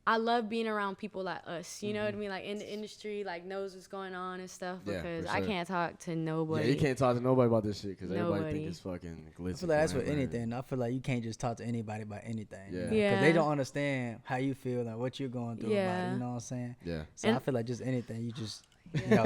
I love being around people like us, you know what I mean? Like in the industry, like knows what's going on and stuff, because I can't talk to nobody. Yeah, you can't talk to nobody about this shit because everybody think it's fucking glitzy. I feel like that's with anything. I feel like you can't just talk to anybody about anything. Yeah. Because they don't understand how you feel, like what you're going through about it, you know what I'm saying? Yeah. So I feel like just anything, you just, you know,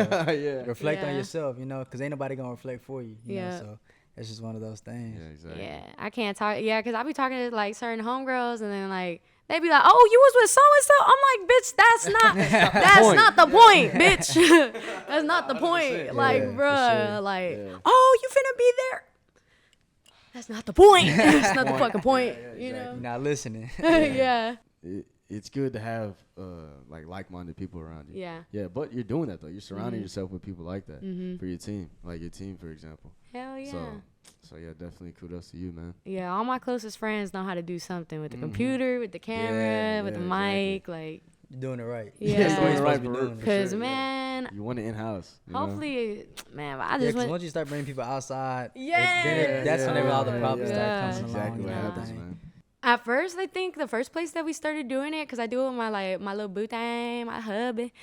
reflect on yourself, you know, because ain't nobody going to reflect for you, you know, so. It's just one of those things. Yeah, exactly. Yeah, I can't talk. Yeah, because I be talking to like certain homegirls, and then like they be like, "Oh, you was with so and so." I'm like, "Bitch, that's not the point, bitch. That's not the point." Like, bruh, like, "Oh, you finna be there." That's not the point. That's not the fucking point. You know. You're not listening. Yeah. It's good to have like-minded people around you. Yeah. Yeah, but you're doing that though. You're surrounding yourself with people like that for your team, like your team, for example. Hell yeah. So yeah, definitely kudos to you, man. Yeah, all my closest friends know how to do something with the computer, with the camera, with the mic, like. You're doing it right. Yeah. You're doing it right, because man, you want it in house. Hopefully, man, I just because once you start bringing people outside, yeah, that's whenever all the problems start coming exactly along. What happens, man. At first, I think the first place that we started doing it, because I do it with my little boo thing, my hubby.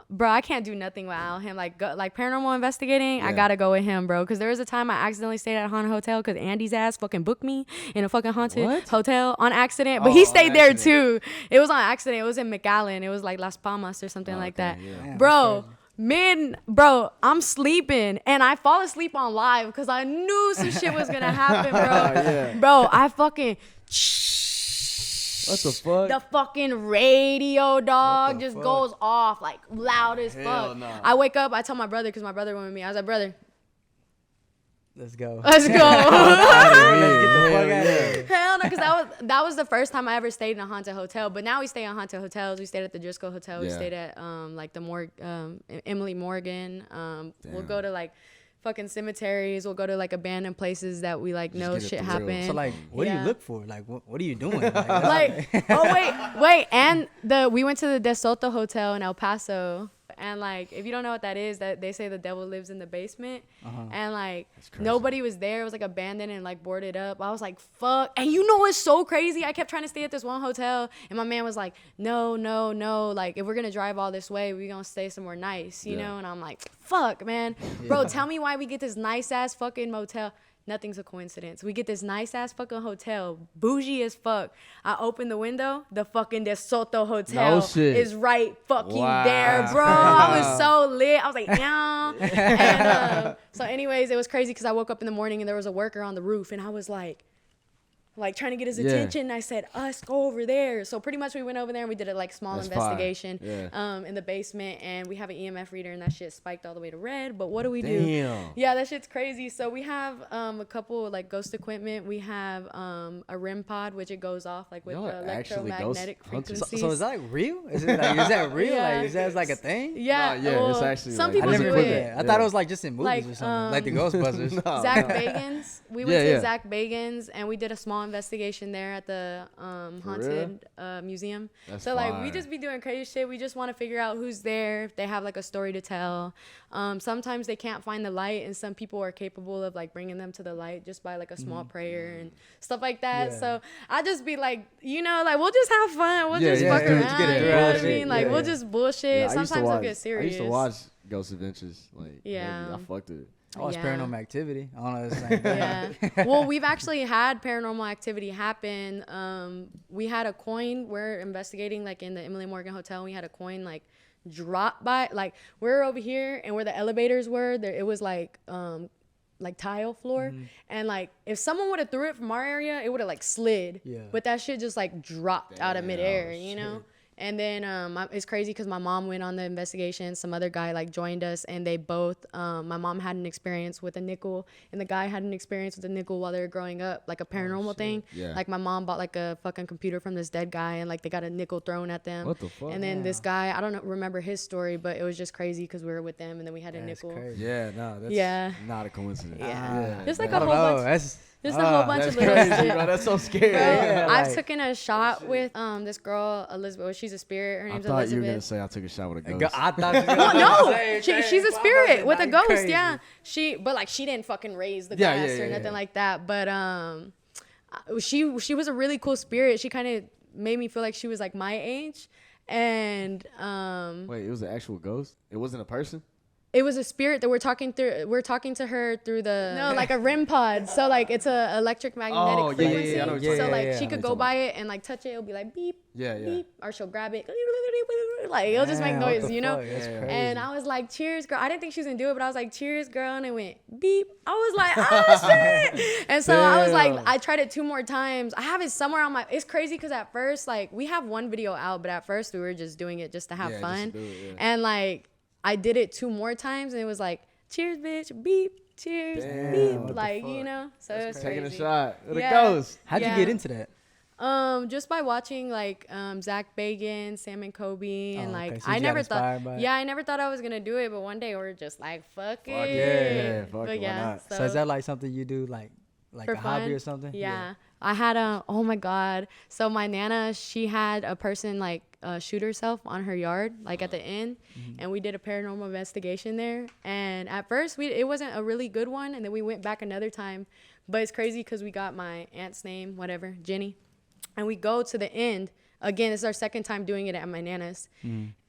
Bro, I can't do nothing without him. Like paranormal investigating, I gotta go with him, bro. Because there was a time I accidentally stayed at a haunted hotel because Andy's ass fucking booked me in a fucking haunted hotel on accident. But he stayed there too. It was on accident. It was in McAllen. It was like Las Palmas or something like that. Yeah. Bro, bro, I'm sleeping and I fall asleep on live because I knew some shit was gonna happen, bro. Bro, I fucking. What the fuck? The fucking radio, dog, just goes off like loud as fuck. Nah. I wake up, I tell my brother because my brother went with me. I was like, brother, let's go. let's go. Let's get the fuck out of here. Hell no, because that was the first time I ever stayed in a haunted hotel. But now we stay in haunted hotels. We stayed at the Driscoll Hotel. We stayed at like the Emily Morgan. We'll go to like fucking cemeteries. We'll go to like abandoned places that we like know shit happened. So like, what do you look for? Like, what are you doing? Like oh wait, and we went to the De Soto Hotel in El Paso. And like, if you don't know what that is, that they say the devil lives in the basement. And like, nobody was there. It was like abandoned and like boarded up. I was like, fuck. And you know what's so crazy? I kept trying to stay at this one hotel, and my man was like, no. Like, if we're gonna drive all this way, we're gonna stay somewhere nice, you know? And I'm like, fuck, man. Bro, tell me why we get this nice ass fucking motel. Nothing's a coincidence. We get this nice ass fucking hotel, bougie as fuck. I open the window, the fucking De Soto Hotel is right fucking there, bro. I was so lit. I was like, yeah. And so anyways, it was crazy because I woke up in the morning and there was a worker on the roof, and I was like trying to get his attention. I said, us go over there. So pretty much we went over there and we did a like small investigation in the basement, and we have an EMF reader and that shit spiked all the way to red. But what do we do? Yeah, that shit's crazy. So we have a couple like ghost equipment. We have a REM pod, which it goes off like with electromagnetic frequencies. So is that like real? Is that real? Like, is that like a thing? Yeah. Well, it's actually some like, people do it. I thought it was like just in movies or something, like the Ghostbusters. Zach Bagans. We went to Zach Bagans and we did a small investigation there at the haunted museum. That's so like fire. we just be doing crazy shit. We just want to figure out who's there, if they have like a story to tell. Sometimes they can't find the light, and some people are capable of like bringing them to the light just by like a small prayer and stuff like that. So I just be like, you know, like we'll just have fun. We'll just fuck around. You know what I mean? Like we'll just bullshit. Sometimes we'll get serious. I used to watch Ghost Adventures. Like I fucked with it. Oh, it's Paranormal Activity. I don't know the same thing. Yeah. Well, we've actually had paranormal activity happen. We had a coin. We're investigating like in the Emily Morgan Hotel. We had a coin like drop by. Like we're over here, and where the elevators were, there it was like tile floor, and like if someone would have threw it from our area, it would have like slid. Yeah. But that shit just like dropped out of midair, you know. And then it's crazy because my mom went on the investigation. Some other guy like joined us, and they both. My mom had an experience with a nickel, and the guy had an experience with a nickel while they were growing up, like a paranormal thing. Yeah. Like my mom bought like a fucking computer from this dead guy, and like they got a nickel thrown at them. What the fuck? And then this guy, I don't remember his story, but it was just crazy because we were with them, and then we had a nickel. Crazy. Yeah, no, that's not a coincidence. Yeah. Just like a whole bunch. Just a whole bunch of little crazy, shit. bro. That's so scary. I've taken a shot with this girl, Elizabeth. Well, she's a spirit. Her name's Elizabeth. I thought you were going to say I took a shot with a ghost. I thought you were going to say she's a spirit with a ghost, crazy. Yeah. But like she didn't fucking raise the glass or nothing like that. But she was a really cool spirit. She kind of made me feel like she was like my age. And wait, it was an actual ghost? It wasn't a person? It was a spirit that we're talking to her through like a REM pod. So like it's a electric magnetic frequency. So like she could go by it and like touch it. It'll be like beep, beep, or she'll grab it. Like it'll just make noise, you know. And I was like, "Cheers, girl." I didn't think she was gonna do it, but I was like, "Cheers, girl," and it went beep. I was like, "Oh shit!" And so I was like, I tried it 2 more times. I have it somewhere on my. It's crazy because at first, like, we have one video out, but at first we were just doing it just to have fun, and like. I did it 2 more times, and it was like, cheers, bitch, beep, cheers, beep, like, you know? So it was taking crazy. a shot with a ghost. How'd you get into that? Just by watching, like, Zach Bagans, Sam and Kobe, and, like, so I never thought I was going to do it, but one day we were just like, fuck it. Yeah, fuck it, why not? So is that, like, something you do, like a hobby or something? Yeah. I had oh my God. So my Nana, she had a person, like, shoot herself on her yard, like at the end, and we did a paranormal investigation there. And at first it wasn't a really good one, and then we went back another time. But it's crazy because we got my aunt's name, whatever, Jenny, and we go to the end again. This is our second time doing it at my Nana's.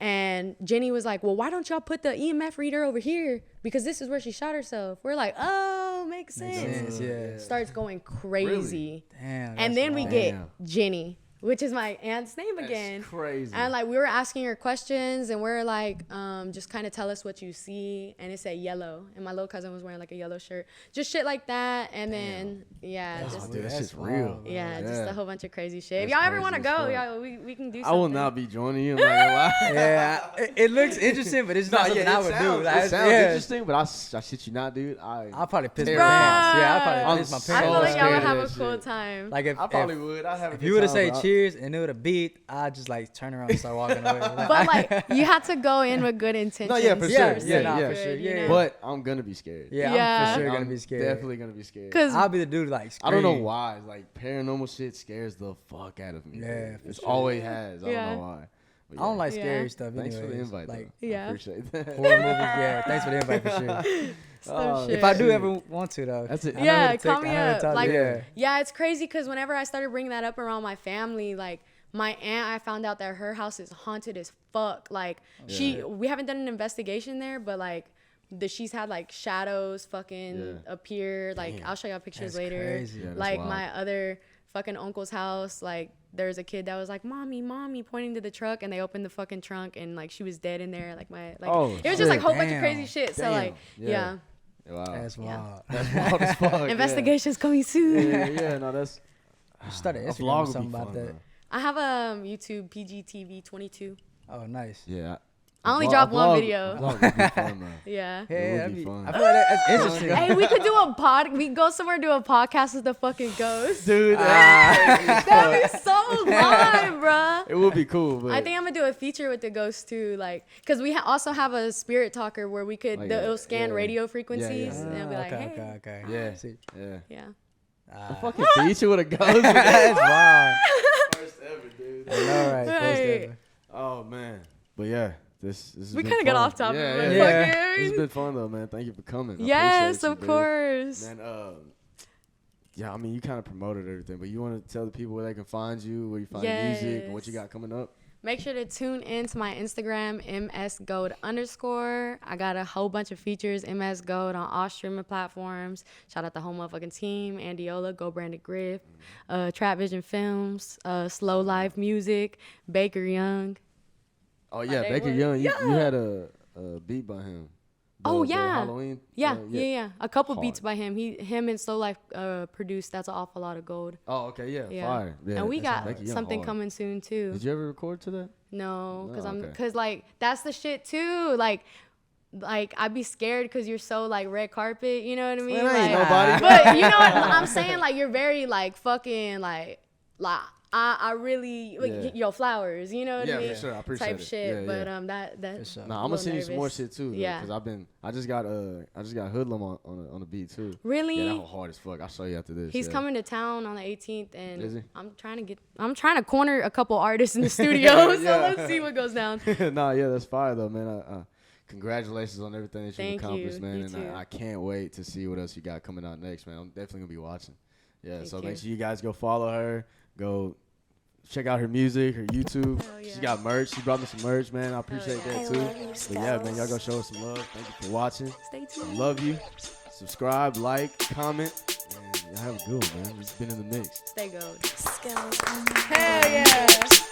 And Jenny was like, well, why don't y'all put the EMF reader over here, because this is where she shot herself. We're like, oh, makes sense. Yeah. Starts going crazy. Really? Damn, and then we get Jenny which is my aunt's name again. That's crazy. And like we were asking her questions, and we're like, just kind of tell us what you see, and it said yellow, and my little cousin was wearing like a yellow shirt, just shit like that, and then Dude, that's just real. Just a whole bunch of crazy shit. If y'all ever want to go, y'all we can do something. I will not be joining you. I'm not gonna lie. Yeah, it looks interesting, but it's not something I would do. Like, it sounds interesting, but I shit you not, dude. I'll probably piss my Terrified. pants. Yeah, I'll probably piss my pants. I feel like y'all would scared have of a that cool shit. time. Like I probably would. I have. If you would have said cheers and it would have beat, I'd just like turn around and start walking away. But like you had to go in with good intentions. No, yeah, for sure. Yeah, for sure. Yeah, But I'm gonna be scared. Yeah, Yeah. I'm for sure I'm gonna be scared. Definitely gonna be scared. Cause I'll be the dude like I don't know scream. why. Like paranormal shit scares the fuck out of me. Yeah, dude. It for always has. I Yeah. don't know why. But I don't like Yeah. scary stuff. Thanks for the anyways. invite. Like though. Yeah. I appreciate that. horror movies. Yeah, thanks for the invite for sure. Some If shit. I do ever want to though, That's it. I know Yeah, what it call take- me I know what it up. takes. Like, yeah. it's crazy because whenever I started bringing that up around my family, like my aunt, I found out that her house is haunted as fuck. Like we haven't done an investigation there, but like she's had like shadows fucking appear. Like I'll show y'all pictures That's later. crazy. Yeah, that's like wild. my other fucking uncle's house, like there's a kid that was like, mommy, pointing to the truck, and they opened the fucking trunk, and like she was dead in there. Like it was just like a whole bunch of crazy shit. So like Wow. That's wild. That's wild as fuck. investigations coming soon. Yeah, no, that's. You started A Instagram vlog or would something be about fun, that. bro. I have YouTube PGTV22. Oh, nice. Yeah. I only dropped one video. A vlog would be fun, though. Yeah. It Hey, would that'd be be fun. I feel like that's interesting. Hey, we could do a pod. We go somewhere and do a podcast with the fucking ghost. Dude, That'd be so live, bruh. it would be cool, but I think I'm gonna do a feature with the ghost too, like, cause we also have a spirit talker where we could Like it'll scan yeah. radio frequencies yeah. and it'll be like, hey, okay. Yeah. See, yeah. yeah. A fucking feature with a ghost. that's wild. First ever, dude. I know, right? First Right. ever. Oh man, but yeah, this has We been kind of got fun. off topic. Yeah, but yeah. fucking- This has been fun though, man. Thank you for coming. I Yes, appreciate you, of dude. course. Man, yeah, I mean, you kind of promoted everything, but you want to tell the people where they can find you, where you find your music, and what you Yes. got coming up? Make sure to tune in to my Instagram, msgold_. I got a whole bunch of features, msgold, on all streaming platforms. Shout out the whole motherfucking team, Andiola, Go Branded Griff, Trap Vision Films, Slow Life Music, Baker Young. Oh yeah, day Baker one. Young. You had a beat by him. Oh, The yeah. Halloween. Yeah. A couple Hard. beats by him. Him and Slow Life produced That's an Awful Lot of Gold. Oh, okay, yeah, Yeah. fire. Yeah, And we got Baker Young something hard. coming soon too. Did you ever record to that? No, because Oh, okay. cause like that's the shit too. Like I'd be scared because you're so like red carpet. You know what I mean? Man, I ain't Like, nobody. but you know what I'm saying? Like you're very like fucking like I really like Yeah. your flowers. You know what Yeah, I mean? for sure. I appreciate Type it. shit. Yeah, but yeah. that For sure. Nah, I'm gonna send you some more shit too. Yeah. Because I just got Hoodlum on the beat too. Really? Yeah, that whole hard as fuck. I'll show you after this. He's yeah. coming to town on the 18th, Is he? and I'm trying to corner a couple artists in the studio. So Yeah. let's see what goes down. Nah, yeah, that's fire though, man. Congratulations on everything that Thank you've accomplished, you. man. You and too. I can't wait to see what else you got coming out next, man. I'm definitely gonna be watching. Yeah, Thank so you. make sure you guys go follow her. Go check out her music, her YouTube. Hell She yeah. got merch. She brought me some merch, man. I appreciate yeah. that I too. love you, But yeah, man, y'all Skelz. go show us some love. Thank you for watching. Stay I tuned. love you. Subscribe, like, comment, and y'all have a good one, man. We've been in the mix. Stay gold. Skelz, oh my Hell God. yeah.